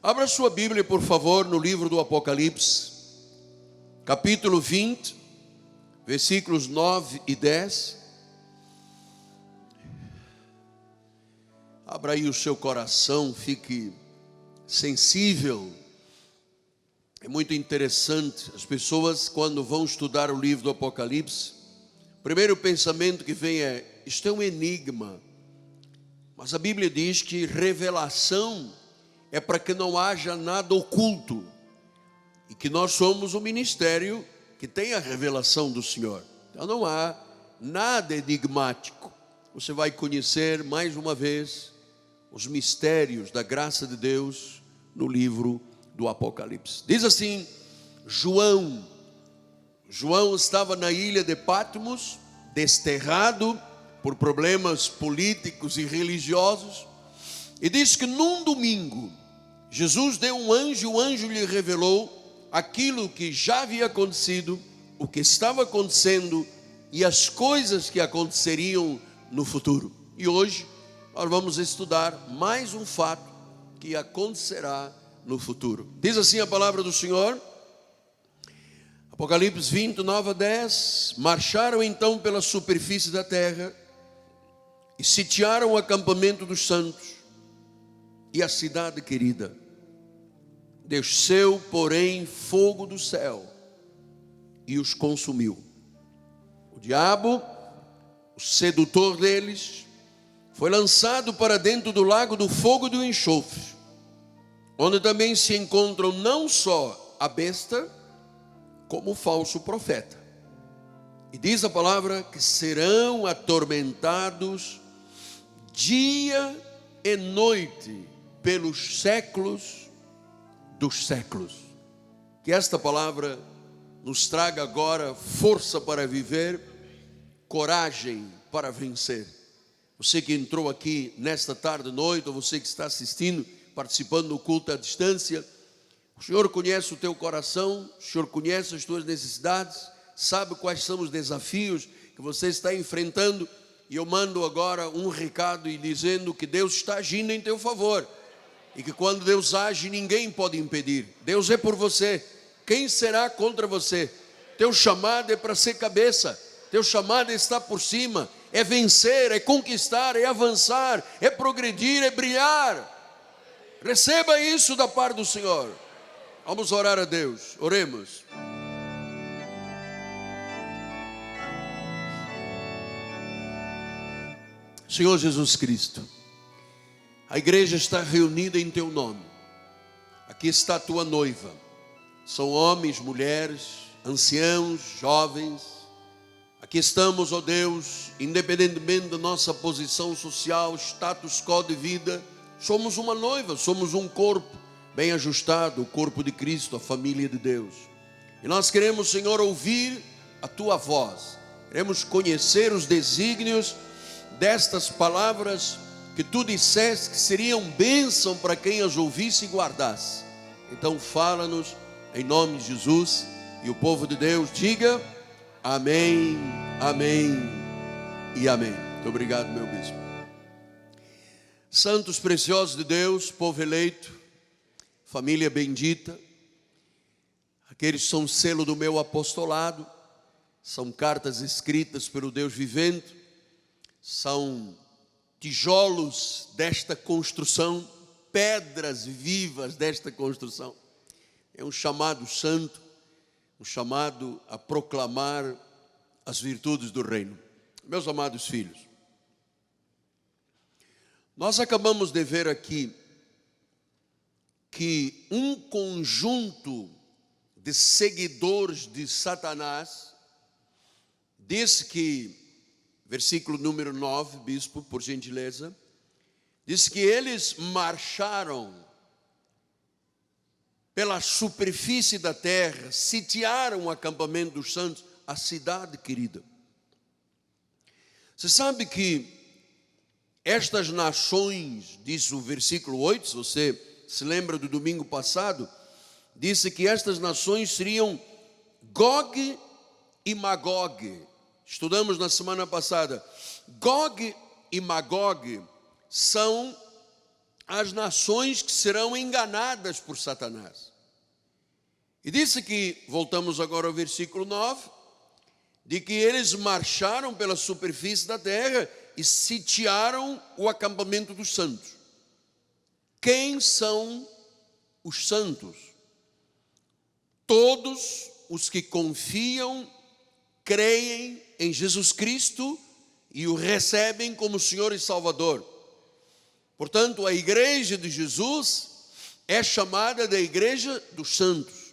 Abra sua Bíblia, por favor, no livro do Apocalipse, capítulo 20, versículos 9 e 10. Abra aí o seu coração, fique sensível. É muito interessante, as pessoas quando vão estudar o livro do Apocalipse, o primeiro pensamento que vem é: isto é um enigma. Mas a Bíblia diz que revelação é para que não haja nada oculto, e que nós somos o ministério que tem a revelação do Senhor. Então não há nada enigmático. Você vai conhecer mais uma vez os mistérios da graça de Deus no livro do Apocalipse. Diz assim: João estava na ilha de Patmos, desterrado por problemas políticos e religiosos, e diz que num domingo Jesus deu um anjo, o anjo lhe revelou aquilo que já havia acontecido, o que estava acontecendo e as coisas que aconteceriam no futuro. E hoje nós vamos estudar mais um fato que acontecerá no futuro. Diz assim a palavra do Senhor, Apocalipse 20, 9 a 10. Marcharam então pela superfície da terra e sitiaram o acampamento dos santos e a cidade querida. Desceu, porém, fogo do céu e os consumiu. O diabo, o sedutor deles, foi lançado para dentro do lago do fogo e do enxofre, onde também se encontram não só a besta, como o falso profeta. E diz a palavra que serão atormentados dia e noite pelos séculos dos séculos. Que esta palavra nos traga agora força para viver, coragem para vencer. Você que entrou aqui nesta tarde, noite, ou você que está assistindo, participando do culto à distância, o Senhor conhece o teu coração, o Senhor conhece as tuas necessidades, sabe quais são os desafios que você está enfrentando, e eu mando agora um recado e dizendo que Deus está agindo em teu favor, e que quando Deus age, ninguém pode impedir. Deus é por você, quem será contra você? Teu chamado é para ser cabeça, teu chamado é estar por cima, é vencer, é conquistar, é avançar, é progredir, é brilhar. Receba isso da parte do Senhor. Vamos orar a Deus, oremos. Senhor Jesus Cristo, a igreja está reunida em teu nome. Aqui está a tua noiva. São homens, mulheres, anciãos, jovens. Aqui estamos, ó Deus, independentemente da nossa posição social, status quo de vida, somos uma noiva, somos um corpo bem ajustado, o corpo de Cristo, a família de Deus. E nós queremos, Senhor, ouvir a tua voz. Queremos conhecer os desígnios destas palavras que tu disseste que seriam bênção para quem as ouvisse e guardasse. Então fala-nos em nome de Jesus, e o povo de Deus diga amém, amém e amém. Muito obrigado, meu bispo. Santos preciosos de Deus, povo eleito, família bendita, aqueles que são selo do meu apostolado, são cartas escritas pelo Deus vivente, são tijolos desta construção, pedras vivas desta construção. É um chamado santo, um chamado a proclamar as virtudes do reino. Meus amados filhos, nós acabamos de ver aqui que um conjunto de seguidores de Satanás diz que, versículo número 9, bispo, por gentileza, diz que eles marcharam pela superfície da terra, sitiaram o acampamento dos santos, a cidade querida. Você sabe que estas nações, diz o versículo 8, se você se lembra do domingo passado, disse que estas nações seriam Gog e Magog. Estudamos na semana passada. Gog e Magog são as nações que serão enganadas por Satanás. E disse que, voltamos agora ao versículo 9, de que eles marcharam pela superfície da terra e sitiaram o acampamento dos santos. Quem são os santos? Todos os que confiam, creem em Jesus Cristo e o recebem como Senhor e Salvador. Portanto, a igreja de Jesus é chamada da igreja dos santos.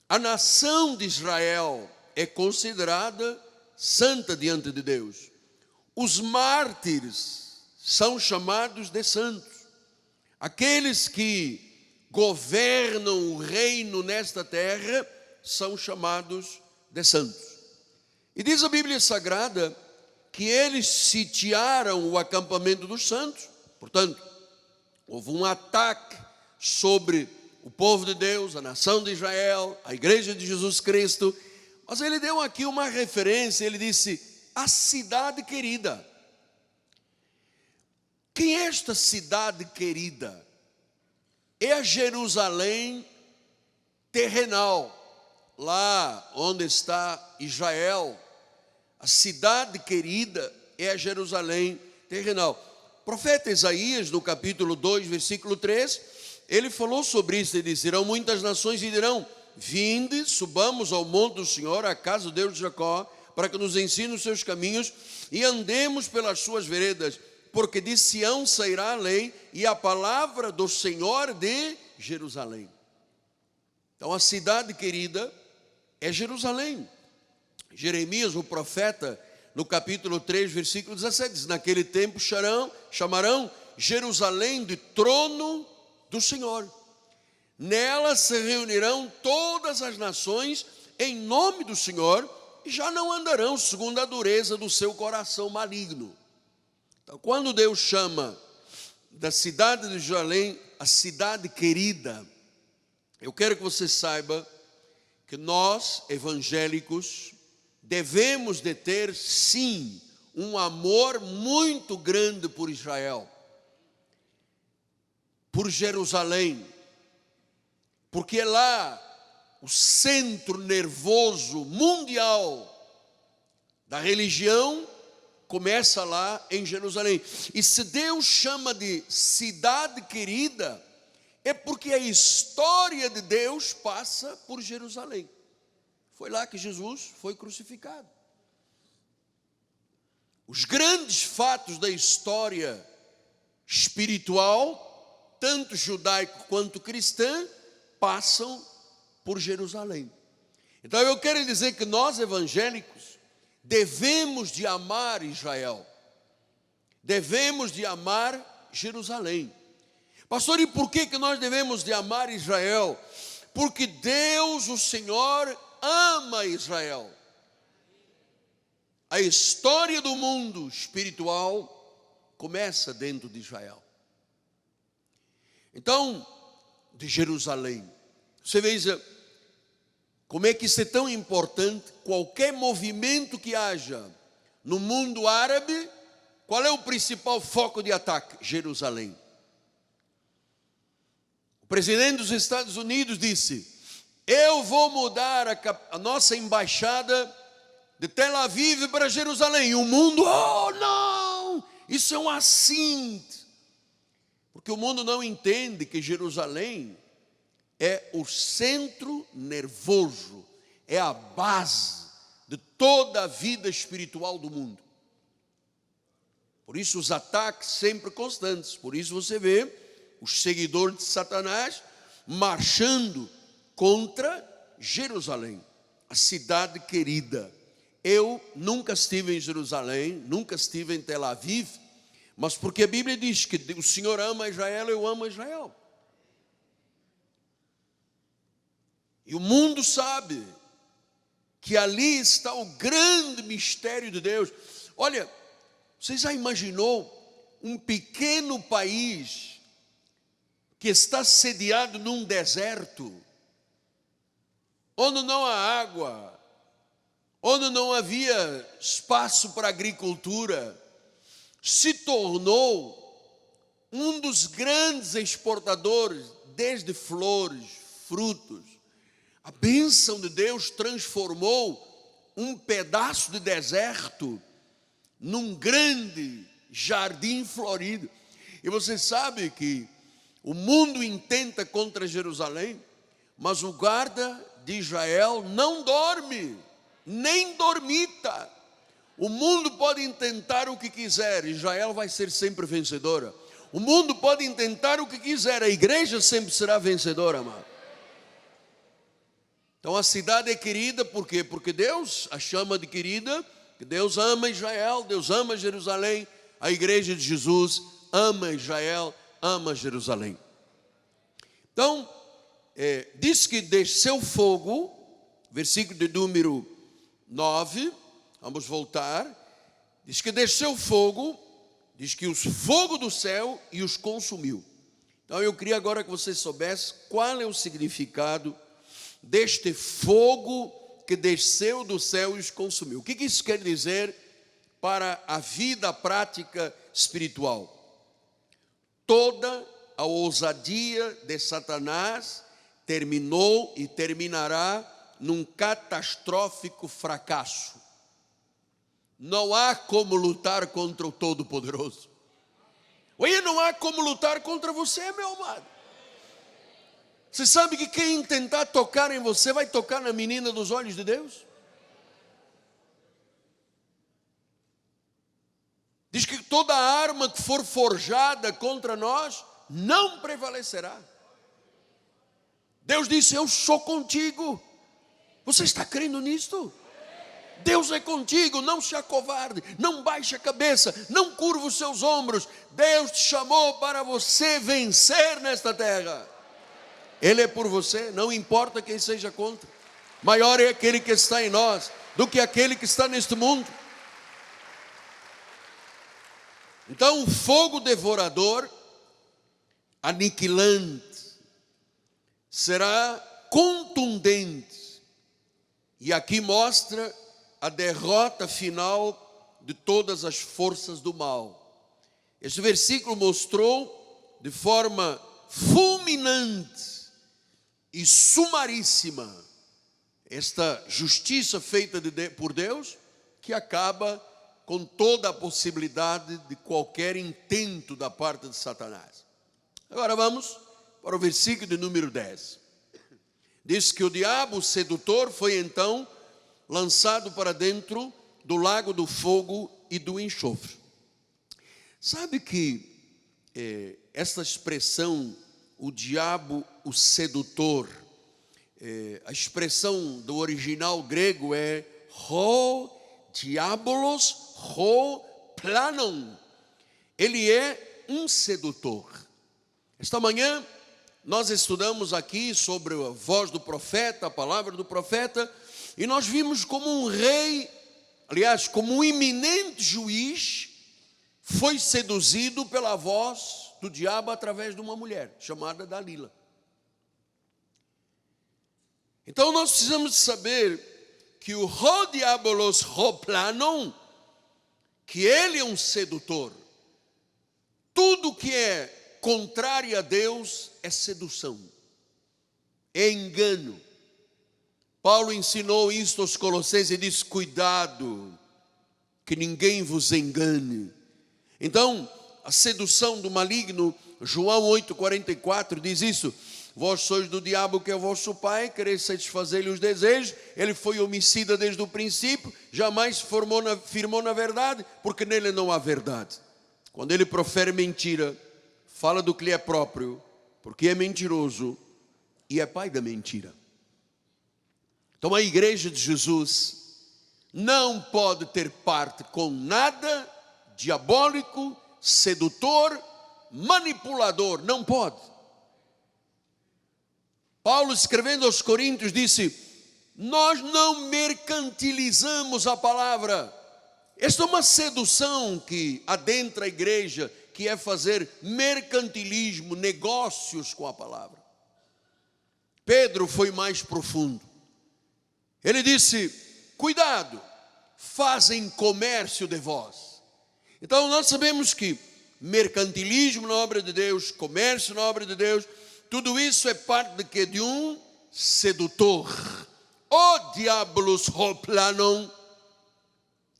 A nação de Israel é considerada santa diante de Deus. Os mártires são chamados de santos. Aqueles que governam o reino nesta terra são chamados de santos. E diz a Bíblia Sagrada que eles sitiaram o acampamento dos santos. Portanto, houve um ataque sobre o povo de Deus, a nação de Israel, a igreja de Jesus Cristo. Mas ele deu aqui uma referência, ele disse, a cidade querida. Quem é esta cidade querida? É a Jerusalém terrenal, lá onde está Israel. A cidade querida é a Jerusalém terrenal. O profeta Isaías, no capítulo 2, versículo 3, ele falou sobre isso, ele disse, irão muitas nações e dirão, vinde, subamos ao monte do Senhor, à casa do Deus de Jacó, para que nos ensine os seus caminhos e andemos pelas suas veredas, porque de Sião sairá a lei e a palavra do Senhor de Jerusalém. Então a cidade querida é Jerusalém. Jeremias, o profeta, no capítulo 3, versículo 17, diz, naquele tempo chamarão Jerusalém de trono do Senhor. Nela se reunirão todas as nações em nome do Senhor e já não andarão segundo a dureza do seu coração maligno. Então, quando Deus chama da cidade de Jerusalém a cidade querida, eu quero que você saiba que nós, evangélicos, devemos de ter, sim, um amor muito grande por Israel, por Jerusalém, porque é lá o centro nervoso mundial da religião, começa lá em Jerusalém. E se Deus chama de cidade querida, é porque a história de Deus passa por Jerusalém. Foi lá que Jesus foi crucificado. Os grandes fatos da história espiritual, tanto judaico quanto cristã, passam por Jerusalém. Então eu quero dizer que nós evangélicos devemos de amar Israel, devemos de amar Jerusalém. Pastor, e por que nós devemos de amar Israel? Porque Deus, o Senhor, ama Israel. A história do mundo espiritual começa dentro de Israel. Então, de Jerusalém, você veja como é que isso é tão importante. Qualquer movimento que haja no mundo árabe, qual é o principal foco de ataque? Jerusalém. O presidente dos Estados Unidos disse, eu vou mudar a nossa embaixada de Tel Aviv para Jerusalém. E o mundo, oh não, isso é um assunto. Porque o mundo não entende que Jerusalém é o centro nervoso, é a base de toda a vida espiritual do mundo. Por isso os ataques sempre constantes. Por isso você vê os seguidores de Satanás marchando contra Jerusalém, a cidade querida. Eu nunca estive em Jerusalém, nunca estive em Tel Aviv, mas porque a Bíblia diz que o Senhor ama Israel, eu amo Israel. E o mundo sabe que ali está o grande mistério de Deus. Olha, você já imaginou um pequeno país que está sediado num deserto, onde não há água, onde não havia espaço para agricultura, se tornou um dos grandes exportadores, desde flores, frutos. A bênção de Deus transformou um pedaço de deserto num grande jardim florido. E você sabe que o mundo intenta contra Jerusalém, mas o guarda de Israel não dorme, nem dormita. O mundo pode intentar o que quiser, Israel vai ser sempre vencedora. O mundo pode intentar o que quiser, a igreja sempre será vencedora, amado. Então a cidade é querida, por quê? Porque Deus a chama de querida, que Deus ama Israel, Deus ama Jerusalém, a igreja de Jesus ama Israel, ama Jerusalém. Então, diz que desceu fogo, versículo de número 9, vamos voltar, diz que desceu fogo, diz que os fogo do céu e os consumiu. Então eu queria agora que você soubesse qual é o significado deste fogo que desceu do céu e os consumiu. O que isso quer dizer para a vida prática espiritual? Toda a ousadia de Satanás terminou e terminará num catastrófico fracasso. Não há como lutar contra o Todo-Poderoso. Olha, não há como lutar contra você, meu amado. Você sabe que quem tentar tocar em você vai tocar na menina dos olhos de Deus? Diz que toda arma que for forjada contra nós não prevalecerá. Deus disse: eu sou contigo. Você está crendo nisto? Deus é contigo, não se acovarde, não baixe a cabeça, não curva os seus ombros. Deus te chamou para você vencer nesta terra. Ele é por você, não importa quem seja contra. Maior é aquele que está em nós do que aquele que está neste mundo. Então, o fogo devorador, aniquilante, será contundente. E aqui mostra a derrota final de todas as forças do mal. Este versículo mostrou de forma fulminante e sumaríssima esta justiça feita por Deus, que acaba com toda a possibilidade de qualquer intento da parte de Satanás. Agora vamos para o versículo de número 10. Diz que o diabo, o sedutor, foi então lançado para dentro do lago do fogo e do enxofre. Sabe que essa expressão, o diabo, o sedutor, a expressão do original grego é ho diabolos ho planon. Ele é um sedutor. Esta manhã nós estudamos aqui sobre a voz do profeta, a palavra do profeta, e nós vimos como um rei, aliás, como um iminente juiz, foi seduzido pela voz do diabo através de uma mulher chamada Dalila. Então nós precisamos saber que o ho diabolos ho planon, que ele é um sedutor. Tudo que é contrário a Deus é sedução, é engano. Paulo ensinou isto aos Colossenses e disse: cuidado, que ninguém vos engane. Então, a sedução do maligno, João 8,44 diz isso: vós sois do diabo, que é o vosso pai, quereis satisfazer-lhe os desejos. Ele foi homicida desde o princípio, jamais firmou na verdade, porque nele não há verdade. Quando ele profere mentira, fala do que lhe é próprio, porque é mentiroso e é pai da mentira. Então a igreja de Jesus não pode ter parte com nada diabólico, sedutor, manipulador, não pode. Paulo, escrevendo aos Coríntios, disse: nós não mercantilizamos a palavra. Esta é uma sedução que adentra a igreja, que é fazer mercantilismo, negócios com a palavra. Pedro foi mais profundo. Ele disse: cuidado, fazem comércio de vós. Então nós sabemos que mercantilismo na obra de Deus, comércio na obra de Deus, tudo isso é parte de quê? De um sedutor. O diabolos hoplanon,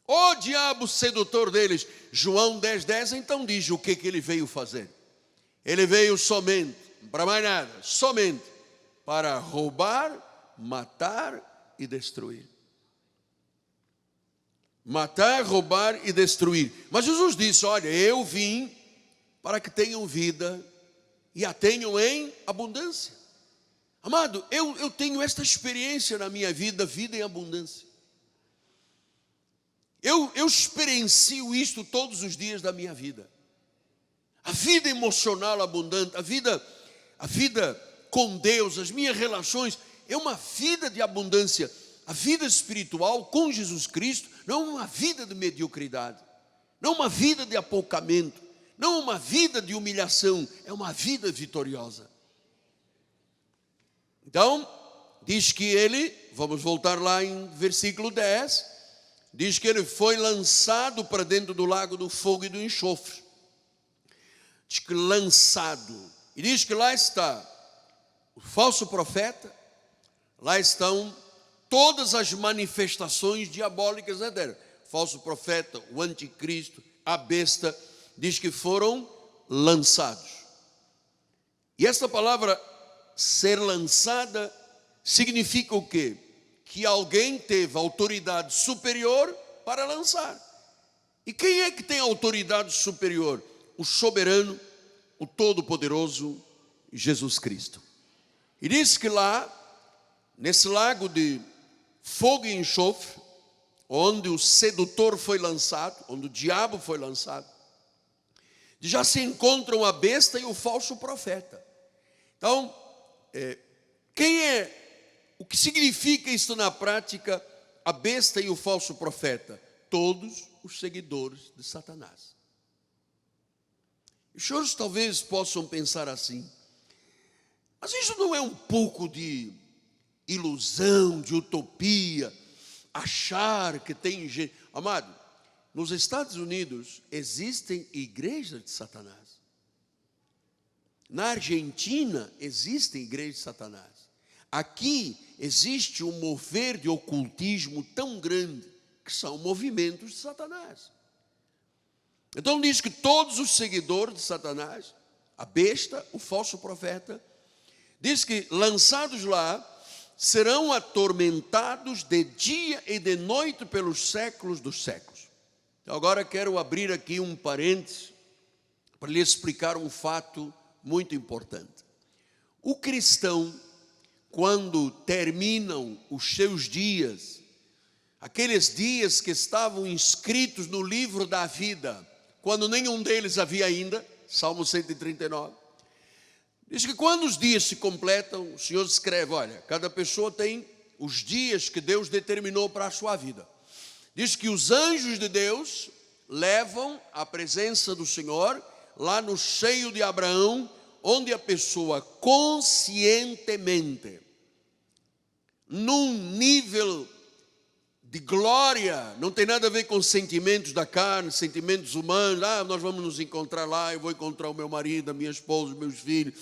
o diabo sedutor deles. João 10:10 então diz o que ele veio fazer. Ele veio somente, para mais nada, somente para roubar, matar e destruir. Matar, roubar e destruir. Mas Jesus disse, olha, eu vim para que tenham vida e a tenham em abundância. Amado, eu tenho esta experiência na minha vida, vida em abundância. Eu experiencio isto todos os dias da minha vida. A vida emocional abundante, a vida com Deus, as minhas relações, é uma vida de abundância. A vida espiritual com Jesus Cristo não é uma vida de mediocridade, não é uma vida de apoucamento, não é uma vida de humilhação, é uma vida vitoriosa. Então, diz que ele, vamos voltar lá em versículo 10, diz que ele foi lançado para dentro do lago do fogo e do enxofre. Diz que lançado, e diz que lá está o falso profeta, lá estão todas as manifestações diabólicas da terra. Falso profeta, o anticristo, a besta, diz que foram lançados. E esta palavra ser lançada significa o quê? Que alguém teve autoridade superior para lançar. E quem é que tem autoridade superior? O soberano, o todo-poderoso Jesus Cristo. E diz que lá, nesse lago de fogo e enxofre, onde o sedutor foi lançado, onde o diabo foi lançado, já se encontram a besta e o falso profeta. Então, o que significa isso na prática, a besta e o falso profeta? Todos os seguidores de Satanás. Os senhores talvez possam pensar assim, mas isso não é um pouco de ilusão, de utopia, achar que tem gente... Amado, nos Estados Unidos existem igrejas de Satanás. Na Argentina existem igrejas de Satanás. Aqui existe um mover de ocultismo tão grande, que são movimentos de Satanás. Então diz que todos os seguidores de Satanás, a besta, o falso profeta, diz que lançados lá, serão atormentados de dia e de noite pelos séculos dos séculos. Então agora quero abrir aqui um parênteses para lhe explicar um fato muito importante. O cristão, quando terminam os seus dias, aqueles dias que estavam inscritos no livro da vida, quando nenhum deles havia ainda, Salmo 139, diz que quando os dias se completam, o Senhor escreve, olha, cada pessoa tem os dias que Deus determinou para a sua vida. Diz que os anjos de Deus levam a presença do Senhor lá no seio de Abraão, onde a pessoa conscientemente, num nível de glória, não tem nada a ver com sentimentos da carne, sentimentos humanos, nós vamos nos encontrar lá, eu vou encontrar o meu marido, a minha esposa, os meus filhos.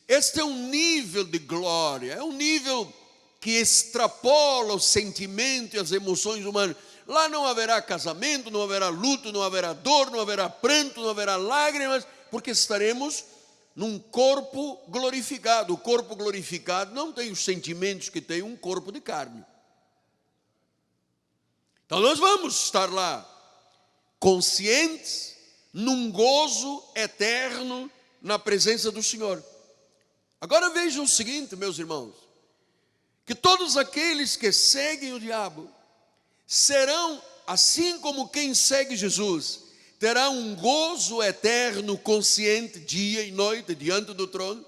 Este é um nível de glória, é um nível que extrapola o sentimento e as emoções humanas. Lá não haverá casamento, não haverá luto, não haverá dor, não haverá pranto, não haverá lágrimas, porque estaremos num corpo glorificado. O corpo glorificado não tem os sentimentos que tem um corpo de carne. Então nós vamos estar lá, conscientes, num gozo eterno, na presença do Senhor. Agora vejam o seguinte, meus irmãos, que todos aqueles que seguem o diabo, serão, assim como quem segue Jesus, terá um gozo eterno, consciente, dia e noite, diante do trono.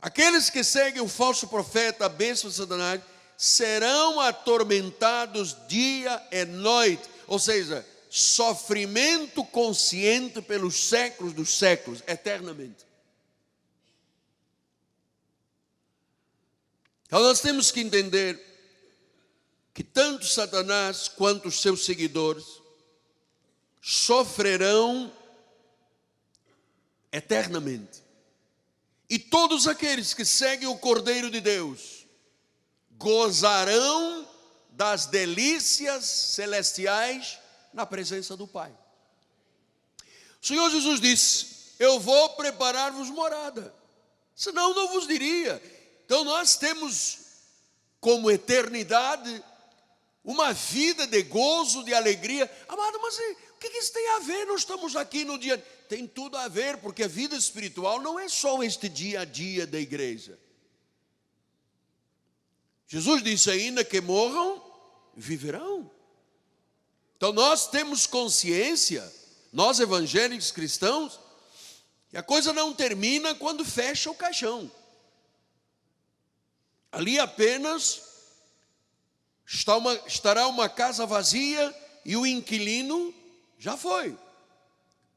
Aqueles que seguem o falso profeta, a besta de Satanás, serão atormentados dia e noite, ou seja, sofrimento consciente pelos séculos dos séculos, eternamente. Então nós temos que entender que tanto Satanás quanto os seus seguidores sofrerão eternamente. E todos aqueles que seguem o Cordeiro de Deus gozarão das delícias celestiais na presença do Pai. O Senhor Jesus disse: eu vou preparar-vos morada, senão não vos diria. Então nós temos como eternidade uma vida de gozo, de alegria. Amado, mas o que isso tem a ver? Nós estamos aqui no dia... Tem tudo a ver, porque a vida espiritual não é só este dia a dia da igreja. Jesus disse ainda que morram, viverão. Então nós temos consciência, nós evangélicos cristãos, que a coisa não termina quando fecha o caixão. Ali apenas estará uma casa vazia e o inquilino já foi.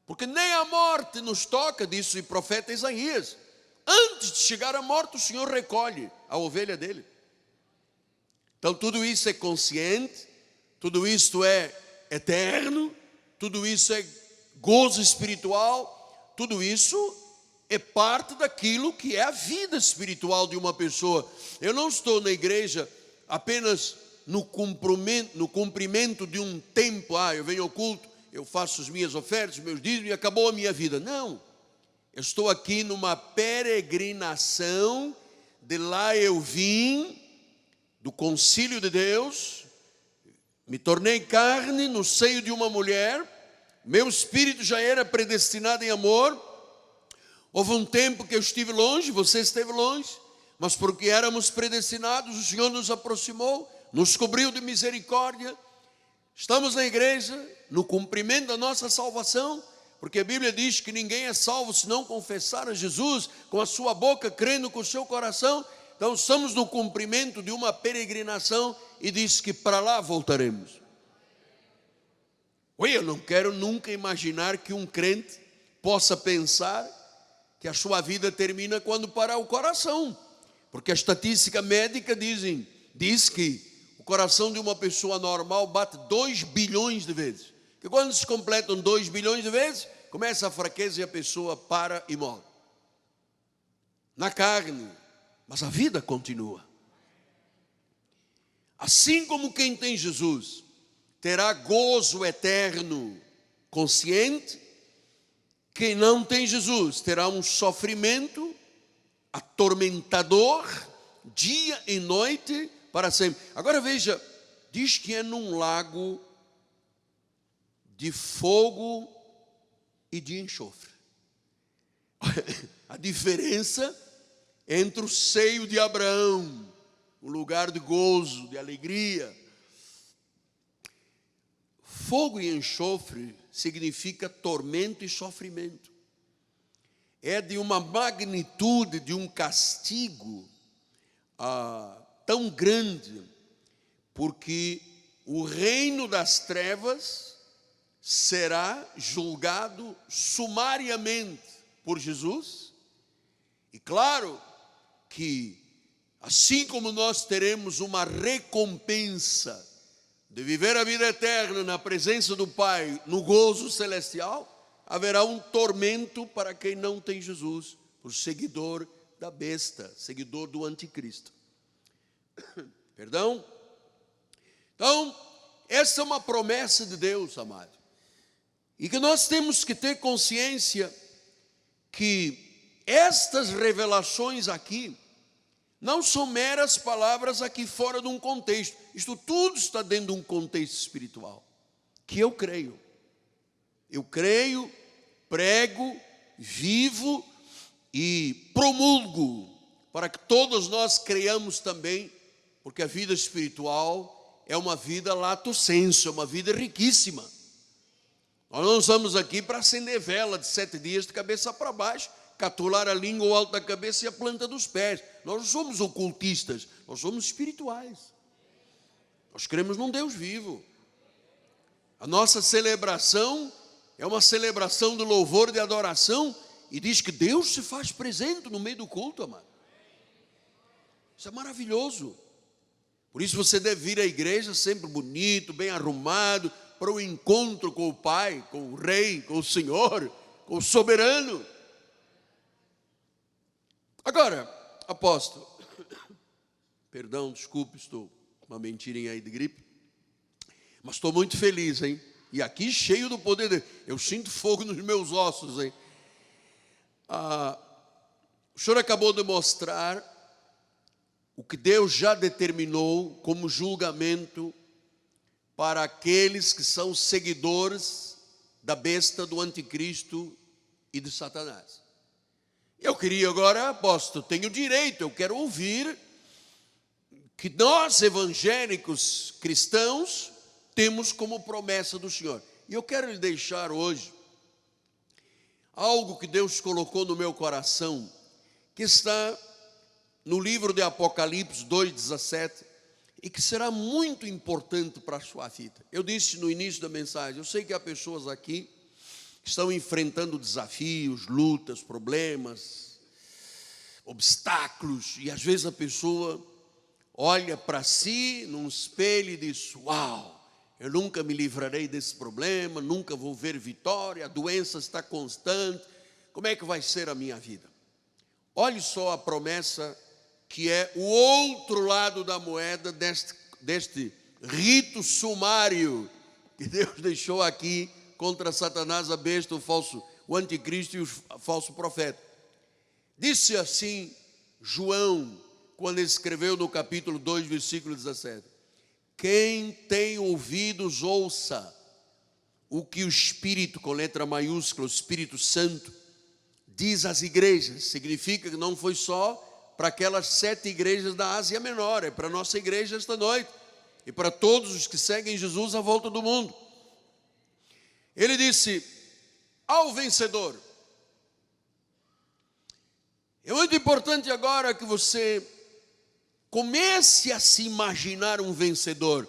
Porque nem a morte nos toca, disse o profeta Isaías. Antes de chegar a morte, o Senhor recolhe a ovelha dele. Então tudo isso é consciente, tudo isso é eterno, tudo isso é gozo espiritual, tudo isso é parte daquilo que é a vida espiritual de uma pessoa. Eu não estou na igreja apenas no cumprimento de um tempo. Eu venho ao culto, eu faço as minhas ofertas, os meus dízimos e acabou a minha vida. Não, eu estou aqui numa peregrinação. De lá eu vim, do concílio de Deus, me tornei carne no seio de uma mulher, meu espírito já era predestinado em amor. Houve um tempo que eu estive longe, você esteve longe, mas porque éramos predestinados, o Senhor nos aproximou, nos cobriu de misericórdia. Estamos na igreja, no cumprimento da nossa salvação, porque a Bíblia diz que ninguém é salvo se não confessar a Jesus com a sua boca, crendo com o seu coração. Então estamos no cumprimento de uma peregrinação e diz que para lá voltaremos. Eu não quero nunca imaginar que um crente possa pensar que a sua vida termina quando parar o coração, porque a estatística médica diz que o coração de uma pessoa normal bate 2 bilhões de vezes, que quando se completam 2 bilhões de vezes, começa a fraqueza e a pessoa para e morre. Na carne, mas a vida continua. Assim como quem tem Jesus terá gozo eterno, consciente, quem não tem Jesus terá um sofrimento atormentador, dia e noite, para sempre. Agora veja, diz que é num lago de fogo e de enxofre. A diferença entre o seio de Abraão, um lugar de gozo, de alegria. Fogo e enxofre significa tormento e sofrimento. É de uma magnitude, de um castigo tão grande, porque o reino das trevas será julgado sumariamente por Jesus. E claro que, assim como nós teremos uma recompensa de viver a vida eterna na presença do Pai, no gozo celestial, haverá um tormento para quem não tem Jesus, o seguidor da besta, seguidor do anticristo. Perdão? Então, essa é uma promessa de Deus, amado. E que nós temos que ter consciência que estas revelações aqui não são meras palavras aqui fora de um contexto. Isto tudo está dentro de um contexto espiritual, que eu creio. Eu creio, prego, vivo e promulgo, para que todos nós creiamos também, porque a vida espiritual é uma vida lato sensu, é uma vida riquíssima. Nós não estamos aqui para acender vela de 7 dias de cabeça para baixo, catular a língua, o alto da cabeça e a planta dos pés. Nós não somos ocultistas, nós somos espirituais. Nós cremos num Deus vivo. A nossa celebração é uma celebração de louvor e de adoração, e diz que Deus se faz presente no meio do culto, amado. Isso é maravilhoso. Por isso você deve vir à igreja sempre bonito, bem arrumado, para o encontro com o Pai, com o Rei, com o Senhor, com o Soberano. Agora, apóstolo, perdão, desculpe, estou uma mentirinha aí de gripe, mas estou muito feliz, hein? E aqui cheio do poder de Deus. Eu sinto fogo nos meus ossos, hein? O senhor acabou de mostrar o que Deus já determinou como julgamento para aqueles que são seguidores da besta, do anticristo e de Satanás. Eu queria agora, apóstolo, tenho direito, eu quero ouvir que nós, evangélicos cristãos, temos como promessa do Senhor. E eu quero lhe deixar hoje algo que Deus colocou no meu coração, que está no livro de Apocalipse 2,17, e que será muito importante para a sua vida. Eu disse no início da mensagem, eu sei que há pessoas aqui que estão enfrentando desafios, lutas, problemas, obstáculos, e às vezes a pessoa olha para si num espelho e diz: uau, eu nunca me livrarei desse problema, nunca vou ver vitória, a doença está constante, como é que vai ser a minha vida? Olhe só a promessa que é o outro lado da moeda deste rito sumário que Deus deixou aqui contra Satanás, a besta, o anticristo e o falso profeta. Disse assim João, quando ele escreveu no capítulo 2, versículo 17: quem tem ouvidos, ouça o que o Espírito, com letra maiúscula, o Espírito Santo, diz às igrejas. Significa que não foi só para aquelas 7 igrejas da Ásia Menor, é para a nossa igreja esta noite, e para todos os que seguem Jesus à volta do mundo. Ele disse: ao vencedor. É muito importante agora que você comece a se imaginar um vencedor,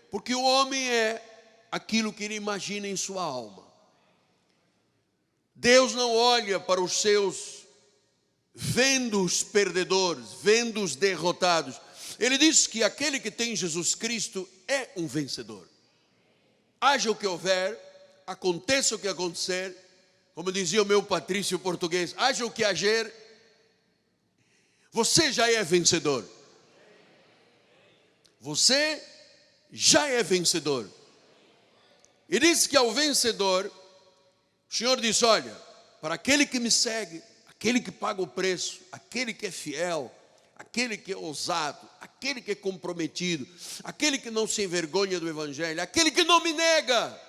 porque o homem é aquilo que ele imagina em sua alma. Deus não olha para os seus vendo os perdedores, vendo os derrotados. Ele diz que aquele que tem Jesus Cristo é um vencedor. Haja o que houver, aconteça o que acontecer, como dizia o meu patrício português, haja o que haver, você já é vencedor. Você já é vencedor. E diz que ao vencedor, o Senhor diz: olha, para aquele que me segue, aquele que paga o preço, aquele que é fiel, aquele que é ousado, aquele que é comprometido, aquele que não se envergonha do Evangelho, aquele que não me nega,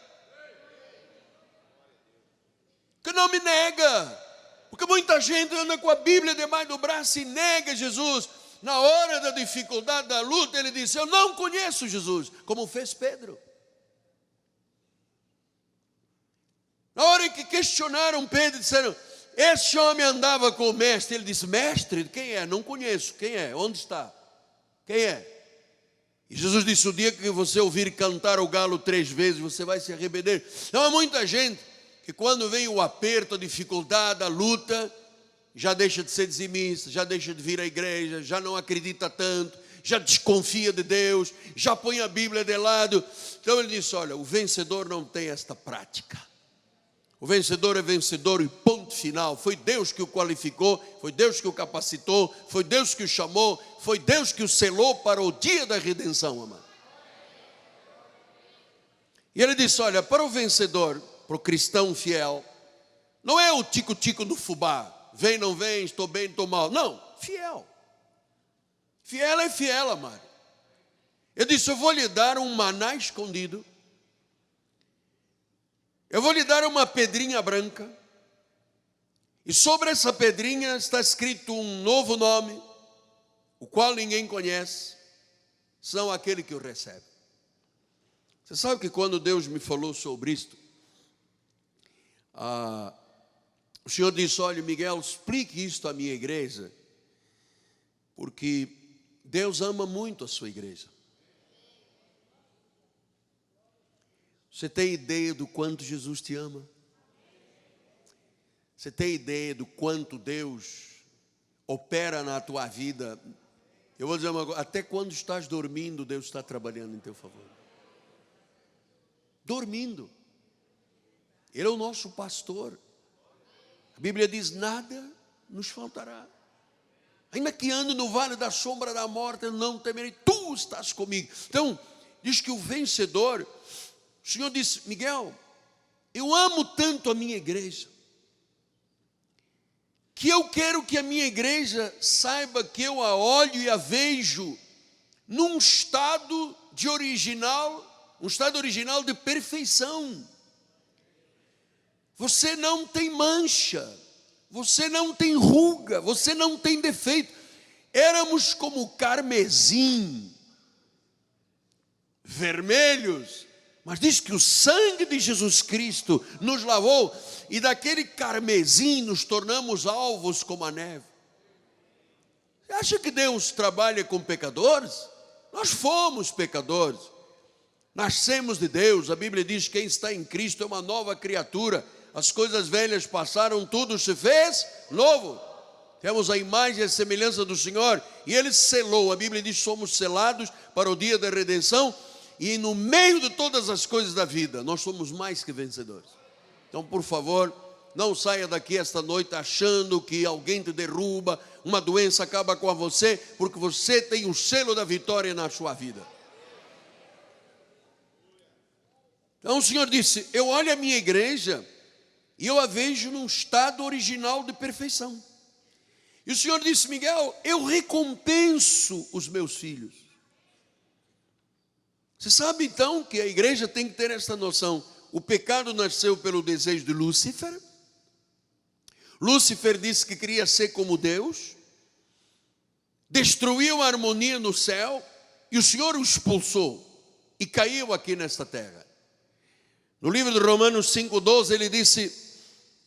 porque muita gente anda com a Bíblia debaixo do braço e nega Jesus. Na hora da dificuldade, da luta, ele disse: eu não conheço Jesus, como fez Pedro. Na hora em que questionaram Pedro, disseram: esse homem andava com o mestre. Ele disse: mestre, quem é? Não conheço. Quem é? Onde está? Quem é? E Jesus disse: o dia que você ouvir cantar o galo 3 vezes, você vai se arrepender. Então há muita gente que quando vem o aperto, a dificuldade, a luta, já deixa de ser dizimista, já deixa de vir à igreja, já não acredita tanto, já desconfia de Deus, já põe a Bíblia de lado. Então ele disse: olha, o vencedor não tem esta prática. O vencedor é vencedor e ponto final. Foi Deus que o qualificou, foi Deus que o capacitou, foi Deus que o chamou, foi Deus que o selou para o dia da redenção, amado. E ele disse: olha, para o vencedor, para o cristão fiel, não é o tico-tico do fubá, vem, não vem, estou bem, estou mal. Não, fiel. Fiel é fiel, amado. Eu disse: eu vou lhe dar um maná escondido. Eu vou lhe dar uma pedrinha branca, e sobre essa pedrinha está escrito um novo nome, o qual ninguém conhece, senão aquele que o recebe. Você sabe que quando Deus me falou sobre isto, o Senhor disse: olha, Miguel, explique isto à minha igreja, porque Deus ama muito a sua igreja. Você tem ideia do quanto Jesus te ama? Você tem ideia do quanto Deus opera na tua vida? Eu vou dizer uma coisa: até quando estás dormindo, Deus está trabalhando em teu favor. Dormindo. Ele é o nosso pastor. A Bíblia diz: nada nos faltará. Ainda que ande no vale da sombra da morte, eu não temerei, tu estás comigo. Então, diz que o vencedor, o Senhor disse: Miguel, eu amo tanto a minha igreja, que eu quero que a minha igreja saiba que eu a olho e a vejo num estado de original, um estado original de perfeição. Você não tem mancha, você não tem ruga, você não tem defeito. Éramos como carmesim, vermelhos, mas diz que o sangue de Jesus Cristo nos lavou, e daquele carmesim nos tornamos alvos como a neve. Você acha que Deus trabalha com pecadores? Nós fomos pecadores, nascemos de Deus. A Bíblia diz que quem está em Cristo é uma nova criatura. As coisas velhas passaram, tudo se fez novo. Temos a imagem e a semelhança do Senhor, e Ele selou. A Bíblia diz que somos selados para o dia da redenção, e no meio de todas as coisas da vida, nós somos mais que vencedores. Então, por favor, não saia daqui esta noite achando que alguém te derruba, uma doença acaba com você, porque você tem o selo da vitória na sua vida. Então o Senhor disse: eu olho a minha igreja e eu a vejo num estado original de perfeição. E o Senhor disse: Miguel, eu recompenso os meus filhos. Você sabe então que a igreja tem que ter essa noção. O pecado nasceu pelo desejo de Lúcifer. Lúcifer disse que queria ser como Deus, destruiu a harmonia no céu, e o Senhor o expulsou e caiu aqui nesta terra. No livro de Romanos 5,12 ele disse: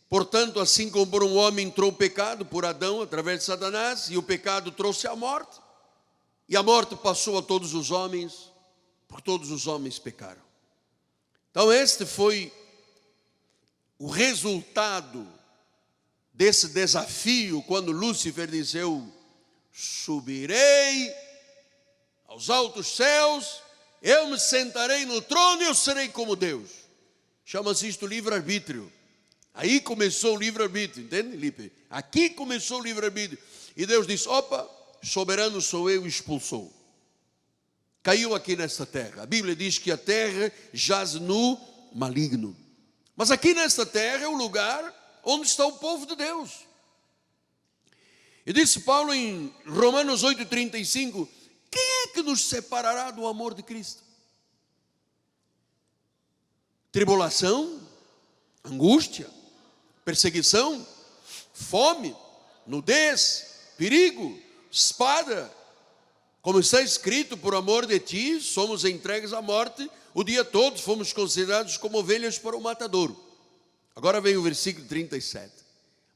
portanto, assim como por um homem entrou o pecado, por Adão, através de Satanás, e o pecado trouxe a morte, e a morte passou a todos os homens, porque todos os homens pecaram. Então este foi o resultado desse desafio, quando Lúcifer disse: eu subirei aos altos céus, eu me sentarei no trono e eu serei como Deus. Chama-se isto livre-arbítrio. Aí começou o livre-arbítrio, entende, Lipe? Aqui começou o livre-arbítrio. E Deus disse: opa, soberano sou eu, e expulsou. Caiu aqui nesta terra. A Bíblia diz que a terra jaz no maligno. Mas aqui nesta terra é o lugar onde está o povo de Deus. E disse Paulo em Romanos 8,35: quem é que nos separará do amor de Cristo? Tribulação, angústia, perseguição, fome, nudez, perigo, espada. Como está escrito: por amor de ti somos entregues à morte o dia todo, fomos considerados como ovelhas para o matadouro. Agora vem o versículo 37.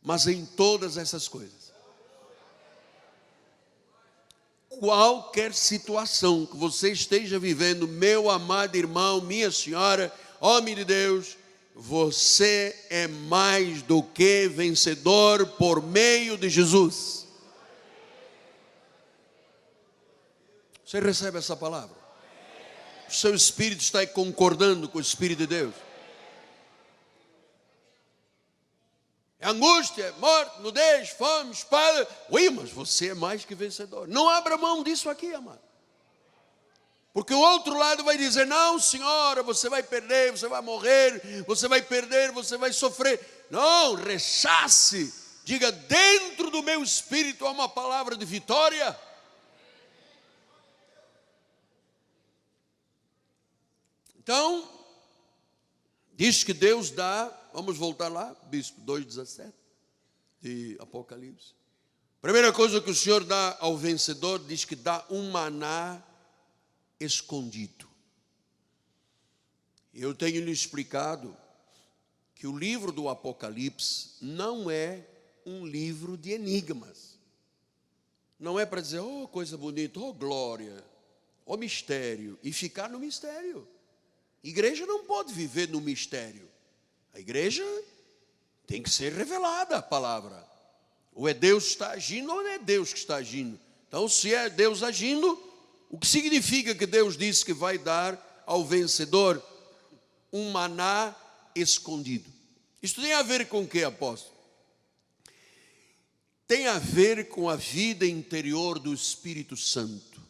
Mas em todas essas coisas, qualquer situação que você esteja vivendo, meu amado irmão, minha senhora, homem de Deus, você é mais do que vencedor por meio de Jesus. Você recebe essa palavra? O seu espírito está aí concordando com o Espírito de Deus? É angústia, é morte, nudez, fome, espada. Ui, mas você é mais que vencedor. Não abra mão disso aqui, amado. Porque o outro lado vai dizer: não, senhora, você vai perder, você vai morrer, você vai perder, você vai sofrer. Não, rechace. Diga: dentro do meu espírito há uma palavra de vitória. Então, diz que Deus dá, vamos voltar lá, Bispo 2,17 de Apocalipse. Primeira coisa que o Senhor dá ao vencedor, diz que dá um maná escondido. Eu tenho lhe explicado que o livro do Apocalipse não é um livro de enigmas. Não é para dizer: oh, coisa bonita, oh, glória, oh, mistério, e ficar no mistério. Igreja não pode viver no mistério. A igreja tem que ser revelada a palavra. Ou é Deus que está agindo, ou não é Deus que está agindo. Então, se é Deus agindo, o que significa que Deus disse que vai dar ao vencedor um maná escondido? Isso tem a ver com o que, apóstolo? tem a ver com a vida interior do Espírito Santo.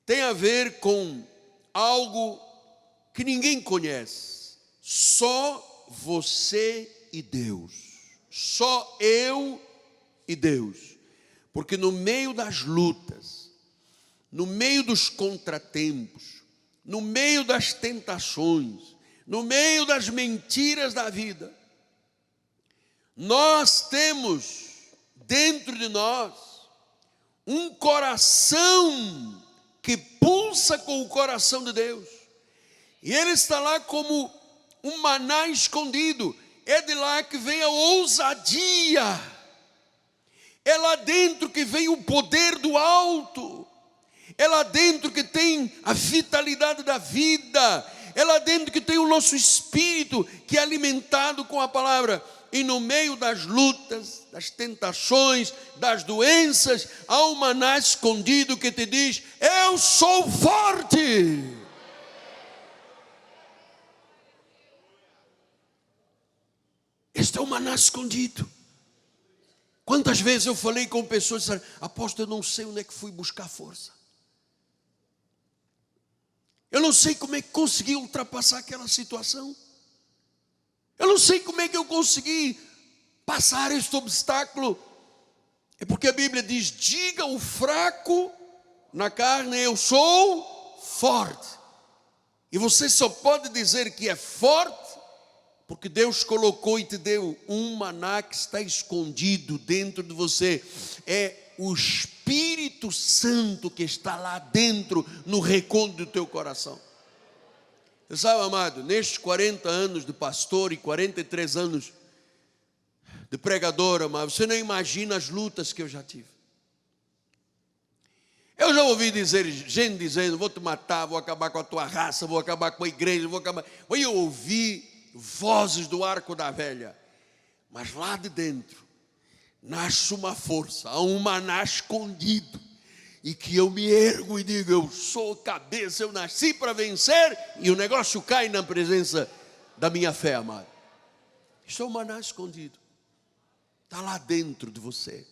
Tem a ver com algo que ninguém conhece. Só você e Deus. Só eu e Deus. Porque no meio das lutas, no meio dos contratempos, no meio das tentações, no meio das mentiras da vida, nós temos dentro de nós um coração que pulsa com o coração de Deus. E ele está lá como um maná escondido. É de lá que vem a ousadia. É lá dentro que vem o poder do alto. É lá dentro que tem a vitalidade da vida. É lá dentro que tem o nosso espírito, que é alimentado com a palavra. E no meio das lutas, das tentações, das doenças, há um maná escondido que te diz: eu sou forte. Este é o maná escondido. Quantas vezes eu falei com pessoas e disseram: apóstolo, eu não sei onde é que fui buscar força. Eu não sei como é que consegui ultrapassar aquela situação. Eu não sei como é que eu consegui passar este obstáculo. É porque a Bíblia diz: diga o fraco na carne, eu sou forte. E você só pode dizer que é forte porque Deus colocou e te deu um maná que está escondido dentro de você. É o Espírito Santo que está lá dentro, no recôndito do teu coração. Você sabe, amado, nestes 40 anos de pastor e 43 anos de pregador, amado, você não imagina as lutas que eu já tive. Eu já ouvi dizer, gente dizendo: vou te matar, vou acabar com a tua raça, vou acabar com a igreja, vou acabar. Eu ouvi vozes do arco da velha, mas lá de dentro nasce uma força, há um maná escondido, e que eu me ergo e digo: eu sou cabeça, eu nasci para vencer, e o negócio cai na presença da minha fé, amado. Isso é um maná escondido, está lá dentro de você.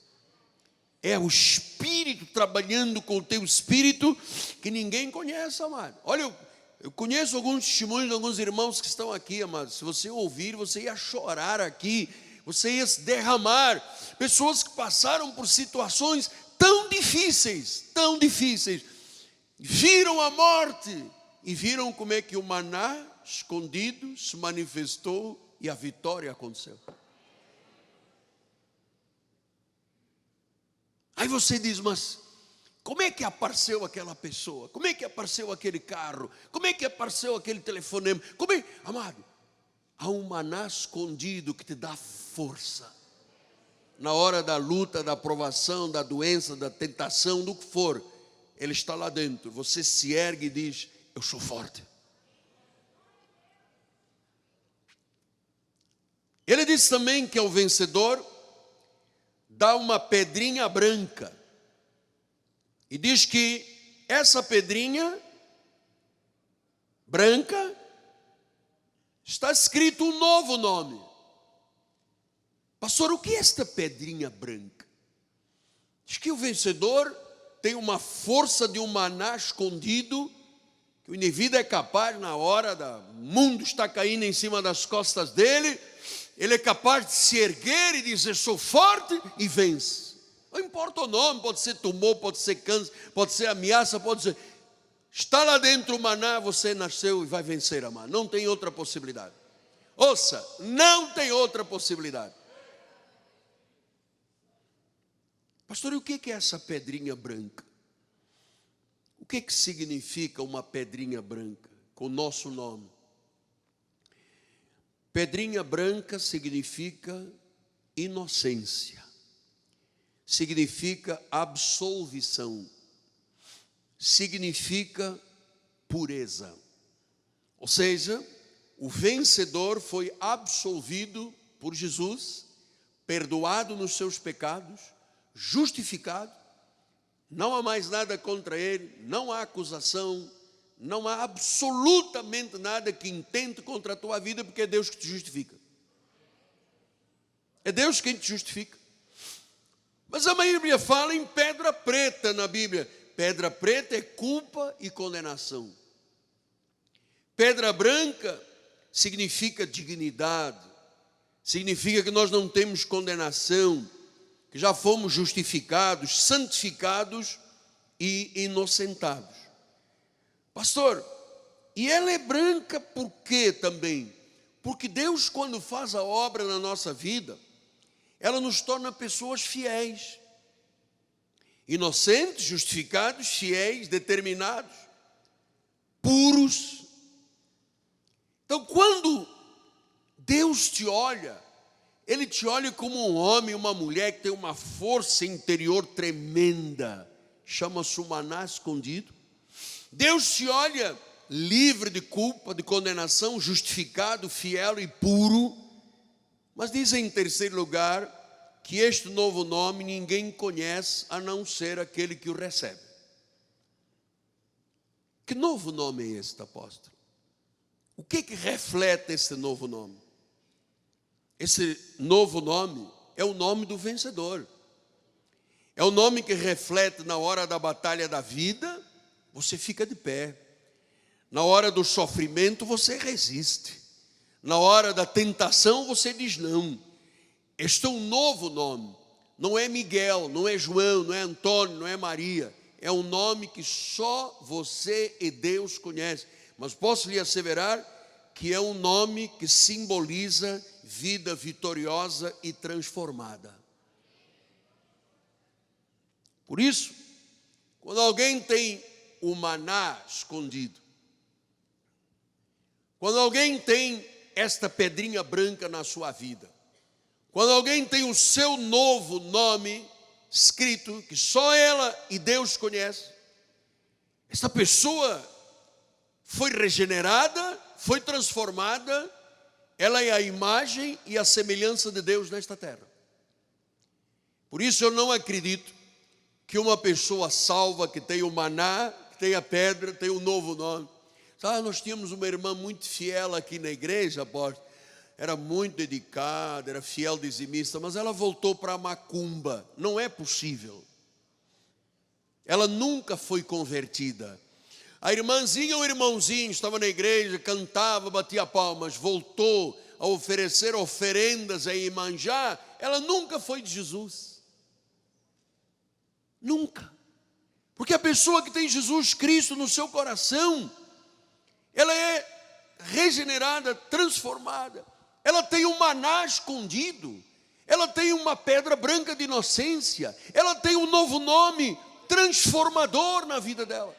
É o Espírito trabalhando com o teu espírito, que ninguém conhece, amado. Olha, eu conheço alguns testemunhos de alguns irmãos que estão aqui, amados. Se você ouvir, você ia chorar aqui, você ia se derramar. Pessoas que passaram por situações tão difíceis, viram a morte e viram como é que o maná escondido se manifestou e a vitória aconteceu. Aí você diz: mas como é que apareceu aquela pessoa? Como é que apareceu aquele carro? Como é que apareceu aquele telefonema? Amado, há um maná escondido que te dá força. Na hora da luta, da provação, da doença, da tentação, do que for, ele está lá dentro. Você se ergue e diz: eu sou forte. Ele diz também que ao vencedor dá uma pedrinha branca. E diz que essa pedrinha branca está escrito um novo nome. Pastor, o que é esta pedrinha branca? Diz que o vencedor tem uma força de um maná escondido, que o indivíduo é capaz, na hora do mundo está caindo em cima das costas dele, ele é capaz de se erguer e dizer: sou forte, e vence. Não importa o nome, pode ser tumor, pode ser câncer, pode ser ameaça, pode ser... Está lá dentro o maná, você nasceu e vai vencer, amado. Não tem outra possibilidade. Ouça, não tem outra possibilidade. Pastor, e o que é essa pedrinha branca? O que significa uma pedrinha branca com o nosso nome? Pedrinha branca significa inocência, significa absolvição, significa pureza. Ou seja, o vencedor foi absolvido por Jesus, perdoado nos seus pecados, justificado, não há mais nada contra ele, não há acusação, não há absolutamente nada que intente contra a tua vida, porque é Deus que te justifica. É Deus quem te justifica. Mas a Bíblia fala em pedra preta na Bíblia. Pedra preta é culpa e condenação. Pedra branca significa dignidade, significa que nós não temos condenação, que já fomos justificados, santificados e inocentados. Pastor, e ela é branca por quê também? Porque Deus, quando faz a obra na nossa vida, ela nos torna pessoas fiéis, inocentes, justificados, fiéis, determinados, puros. Então, quando Deus te olha, Ele te olha como um homem, uma mulher que tem uma força interior tremenda, chama-se o maná escondido. Deus te olha livre de culpa, de condenação, justificado, fiel e puro. Mas diz em terceiro lugar, que este novo nome ninguém conhece a não ser aquele que o recebe. Que novo nome é este, apóstolo? O que reflete esse novo nome? Esse novo nome é o nome do vencedor. É o nome que reflete na hora da batalha da vida, você fica de pé. Na hora do sofrimento, você resiste. Na hora da tentação, você diz não. Este é um novo nome. Não é Miguel, não é João, não é Antônio, não é Maria. É um nome que só você e Deus conhecem. Mas posso lhe asseverar que é um nome que simboliza vida vitoriosa e transformada. Por isso, quando alguém tem o maná escondido, quando alguém tem esta pedrinha branca na sua vida, quando alguém tem o seu novo nome escrito, que só ela e Deus conhecem, essa pessoa foi regenerada, foi transformada, ela é a imagem e a semelhança de Deus nesta terra. Por isso eu não acredito que uma pessoa salva, que tem o maná, que tem a pedra, tem um novo nome. Nós tínhamos uma irmã muito fiel aqui na igreja, apóstolo. Era muito dedicada, era fiel dizimista, mas ela voltou para a macumba. Não é possível. Ela nunca foi convertida. A irmãzinha ou irmãozinho estava na igreja, cantava, batia palmas, voltou a oferecer oferendas a Iemanjá. Ela nunca foi de Jesus. Nunca. Porque a pessoa que tem Jesus Cristo no seu coração, ela é regenerada, transformada. Ela tem um maná escondido. Ela tem uma pedra branca de inocência. Ela tem um novo nome transformador na vida dela.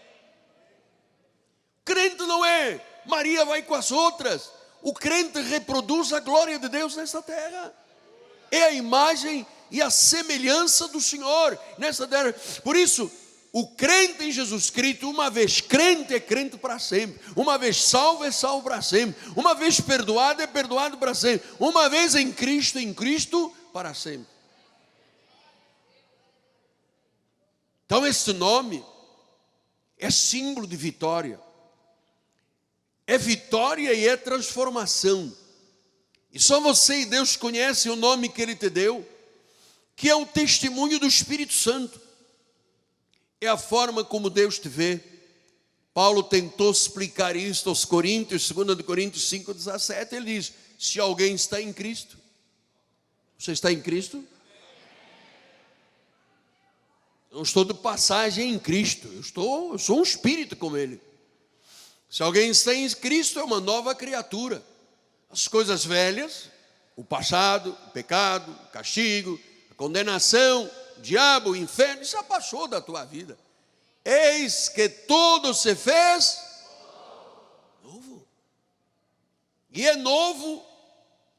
Crente não é Maria vai com as outras. O crente reproduz a glória de Deus nesta terra. É a imagem e a semelhança do Senhor nesta terra. Por isso, o crente em Jesus Cristo, uma vez crente, é crente para sempre. Uma vez salvo, é salvo para sempre. Uma vez perdoado, é perdoado para sempre. Uma vez em Cristo, para sempre. Então, esse nome é símbolo de vitória. É vitória e é transformação. E só você e Deus conhecem o nome que Ele te deu, que é o testemunho do Espírito Santo. É a forma como Deus te vê. Paulo tentou explicar isso aos Coríntios, 2 Coríntios 5,17, ele diz, se alguém está em Cristo, você está em Cristo? Eu não estou de passagem em Cristo, eu sou um espírito como Ele. Se alguém está em Cristo, é uma nova criatura. As coisas velhas, o passado, o pecado, o castigo, a condenação, o diabo, o inferno, já passou da tua vida. Eis que tudo se fez novo. E é novo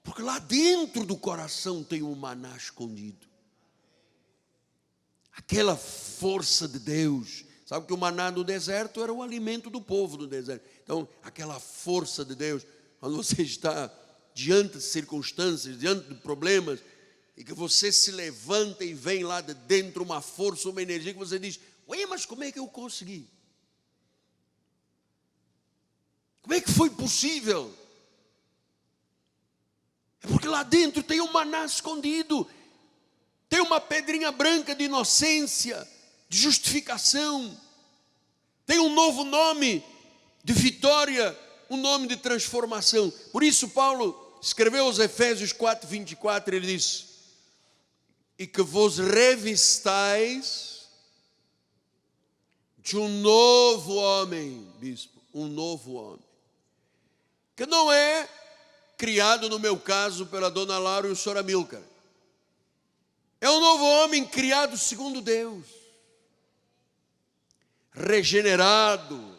porque lá dentro do coração tem um maná escondido. Aquela força de Deus. Sabe que o maná no deserto era o alimento do povo do deserto. Então, aquela força de Deus, quando você está diante de circunstâncias, diante de problemas, e que você se levanta e vem lá de dentro uma força, uma energia, que você diz, ué, mas como é que eu consegui? Como é que foi possível? É porque lá dentro tem um maná escondido, tem uma pedrinha branca de inocência, de justificação, tem um novo nome de vitória, um nome de transformação. Por isso Paulo escreveu aos Efésios 4:24, ele diz: e que vos revistais de um novo homem, bispo, um novo homem, que não é criado, no meu caso, pela dona Laura e o senhor Amilcar. É um novo homem criado segundo Deus, regenerado,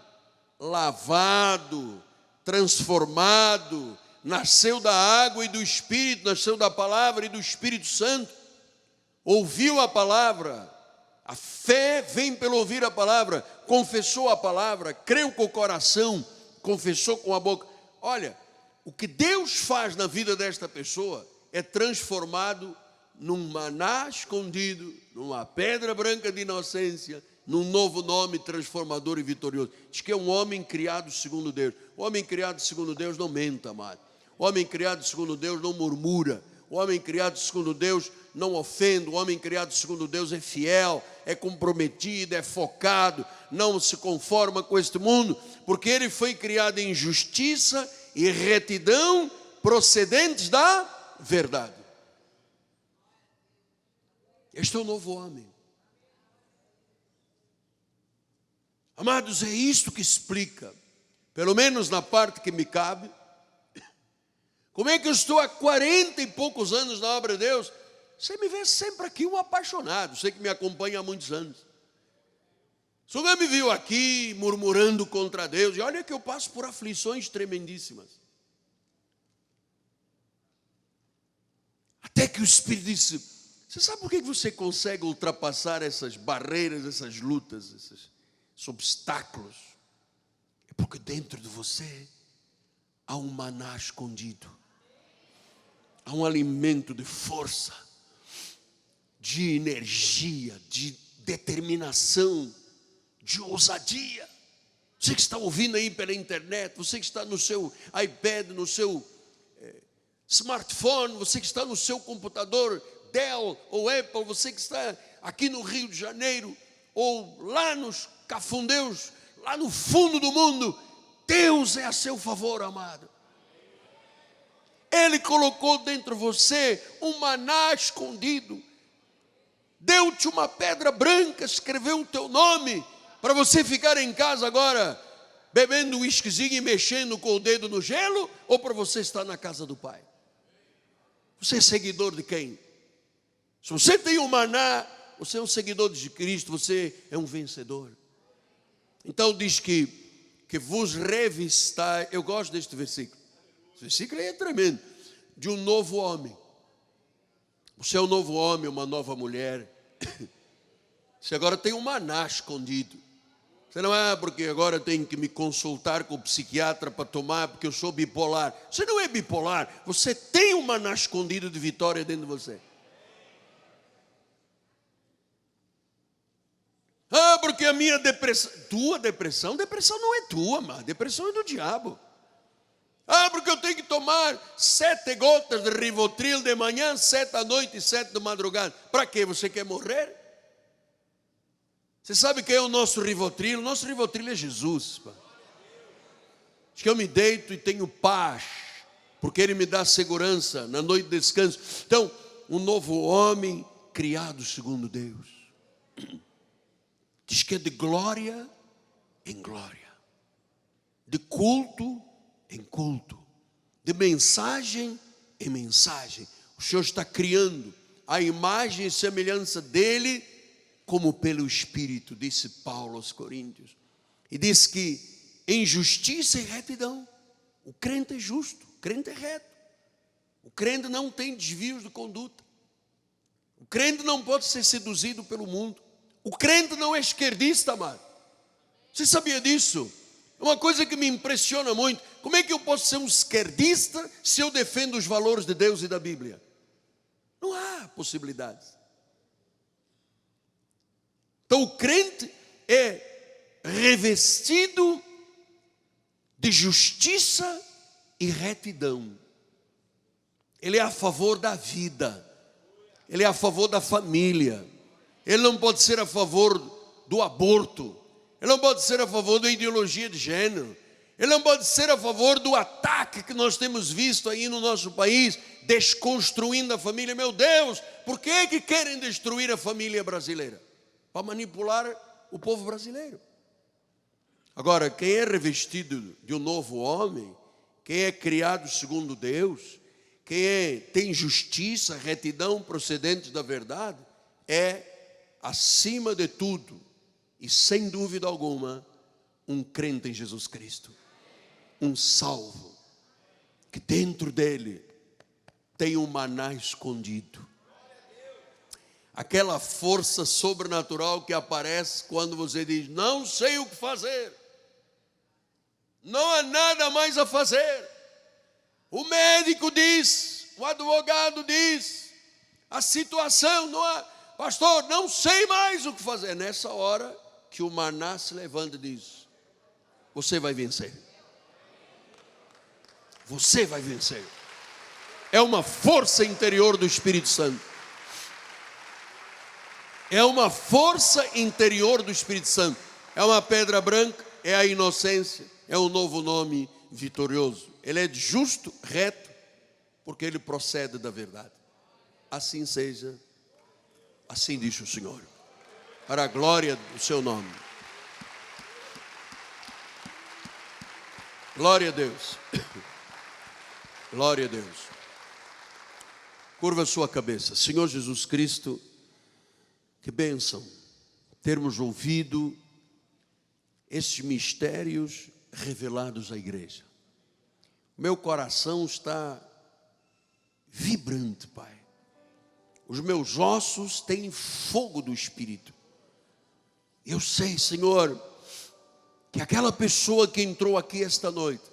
lavado, transformado, nasceu da água e do Espírito, nasceu da palavra e do Espírito Santo, ouviu a palavra, a fé vem pelo ouvir a palavra, confessou a palavra, creu com o coração, confessou com a boca. Olha, o que Deus faz na vida desta pessoa é transformado num maná escondido, numa pedra branca de inocência, num novo nome transformador e vitorioso. Diz que é um homem criado segundo Deus. O homem criado segundo Deus não mente, amado. O homem criado segundo Deus não murmura. O homem criado segundo Deus não ofende. O homem criado segundo Deus é fiel, é comprometido, é focado, não se conforma com este mundo, porque ele foi criado em justiça e retidão procedentes da verdade. Este é o novo homem. Amados, é isto que explica, pelo menos na parte que me cabe, como é que eu estou há 40 e poucos anos na obra de Deus. Você me vê sempre aqui um apaixonado, você que me acompanha há muitos anos. Você não me viu aqui murmurando contra Deus, e olha que eu passo por aflições tremendíssimas. Até que o Espírito disse: você sabe por que você consegue ultrapassar essas barreiras, essas lutas, esses obstáculos? É porque dentro de você há um maná escondido, há um alimento de força, de energia, de determinação, de ousadia. Você que está ouvindo aí pela internet, você que está no seu iPad, no seu smartphone, você que está no seu computador Dell ou Apple, você que está aqui no Rio de Janeiro ou lá nos Cafundeus, lá no fundo do mundo, Deus é a seu favor, amado. Ele colocou dentro de você um maná escondido, deu-te uma pedra branca, escreveu o teu nome, para você ficar em casa agora, bebendo um whiskyzinho e mexendo com o dedo no gelo, ou para você estar na casa do Pai? Você é seguidor de quem? Se você tem um maná, você é um seguidor de Cristo, você é um vencedor. Então diz que vos revistai. Eu gosto deste versículo. Esse versículo aí é tremendo. De um novo homem. Você é um novo homem, uma nova mulher. Você agora tem um maná escondido. Você não é porque agora eu tenho que me consultar com o psiquiatra para tomar, porque eu sou bipolar. Você não é bipolar. Você tem um maná escondido de vitória dentro de você. Ah, porque a minha depressão. Tua depressão? Depressão não é tua, mas depressão é do diabo. Ah, porque eu tenho que tomar 7 gotas de Rivotril de manhã, 7 à noite e 7 de madrugada. Para quê? Você quer morrer? Você sabe quem é o nosso Rivotril? O nosso Rivotril é Jesus. Diz que eu me deito e tenho paz, porque Ele me dá segurança na noite de descanso. Então, um novo homem criado segundo Deus. Diz que é de glória em glória, de culto em culto, de mensagem em mensagem. O Senhor está criando a imagem e semelhança dEle, como pelo Espírito, disse Paulo aos Coríntios. E diz que em justiça e retidão, o crente é justo, o crente é reto, o crente não tem desvios de conduta, o crente não pode ser seduzido pelo mundo, o crente não é esquerdista, amado. Você sabia disso? É uma coisa que me impressiona muito. Como é que eu posso ser um esquerdista se eu defendo os valores de Deus e da Bíblia? Não há possibilidades. Então o crente é revestido de justiça e retidão. Ele é a favor da vida. Ele é a favor da família. Ele não pode ser a favor do aborto. Ele não pode ser a favor da ideologia de gênero. Ele não pode ser a favor do ataque que nós temos visto aí no nosso país, desconstruindo a família. Meu Deus, por que é que querem destruir a família brasileira? Para manipular o povo brasileiro. Agora, quem é revestido de um novo homem, quem é criado segundo Deus, quem tem justiça, retidão procedente da verdade, é, acima de tudo, e sem dúvida alguma, um crente em Jesus Cristo. Um salvo, que dentro dele tem um maná escondido. Aquela força sobrenatural que aparece quando você diz: não sei o que fazer, não há nada mais a fazer. O médico diz, o advogado diz, a situação não há, pastor, não sei mais o que fazer. Nessa hora que o maná se levanta e diz: você vai vencer. Você vai vencer. É uma força interior do Espírito Santo. É uma força interior do Espírito Santo. É uma pedra branca, é a inocência, é um novo nome vitorioso. Ele é justo, reto, porque ele procede da verdade. Assim seja, assim diz o Senhor, para a glória do seu nome. Glória a Deus. Glória a Deus. Curva a sua cabeça. Senhor Jesus Cristo, que bênção termos ouvido estes mistérios revelados à igreja. Meu coração está vibrante, Pai. Os meus ossos têm fogo do Espírito. Eu sei, Senhor, que aquela pessoa que entrou aqui esta noite,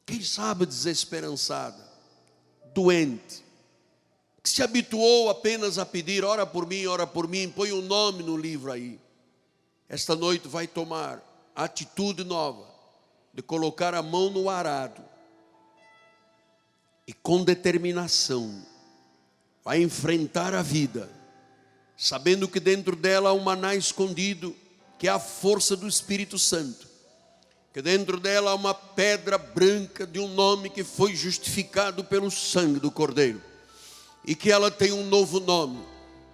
quem sabe desesperançada, doente, que se habituou apenas a pedir: ora por mim, põe um nome no livro aí. Esta noite vai tomar a atitude nova de colocar a mão no arado e com determinação vai enfrentar a vida, sabendo que dentro dela há um maná escondido, que é a força do Espírito Santo, que dentro dela há uma pedra branca de um nome que foi justificado pelo sangue do Cordeiro, e que ela tem um novo nome,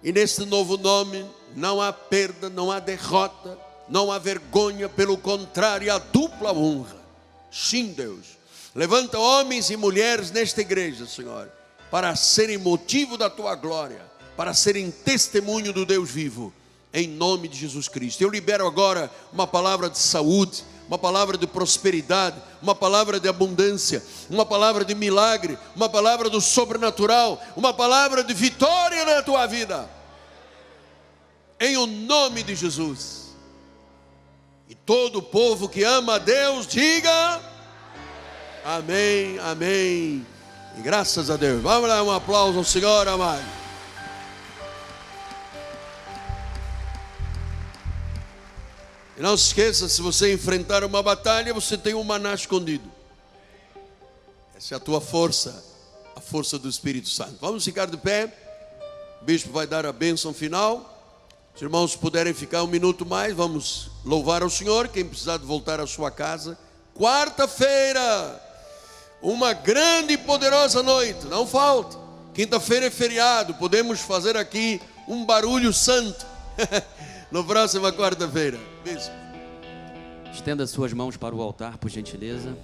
e nesse novo nome não há perda, não há derrota, não há vergonha, pelo contrário, há dupla honra. Sim, Deus, levanta homens e mulheres nesta igreja, Senhor, para serem motivo da tua glória, para serem testemunho do Deus vivo, em nome de Jesus Cristo. Eu libero agora uma palavra de saúde, uma palavra de prosperidade, uma palavra de abundância, uma palavra de milagre, uma palavra do sobrenatural, uma palavra de vitória na tua vida, em o nome de Jesus. E todo o povo que ama a Deus, diga amém, amém, e graças a Deus. Vamos dar um aplauso ao Senhor amado. E não se esqueça, se você enfrentar uma batalha, você tem um maná escondido. Essa é a tua força, a força do Espírito Santo. Vamos ficar de pé. O bispo vai dar a bênção final. Os irmãos puderem ficar um minuto mais, vamos louvar ao Senhor. Quem precisar de voltar à sua casa, quarta-feira, uma grande e poderosa noite, não falte. Quinta-feira é feriado, podemos fazer aqui um barulho santo. Na próxima quarta-feira. Bispo. Estenda suas mãos para o altar, por gentileza.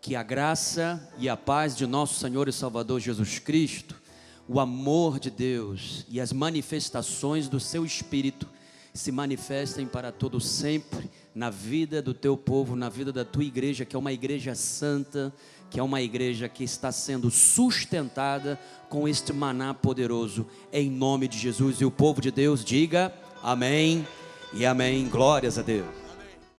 Que a graça e a paz de nosso Senhor e Salvador Jesus Cristo, o amor de Deus e as manifestações do seu Espírito se manifestem para todo sempre na vida do teu povo, na vida da tua igreja, que é uma igreja santa, que é uma igreja que está sendo sustentada com este maná poderoso, em nome de Jesus. E o povo de Deus diga amém e amém. Glórias a Deus.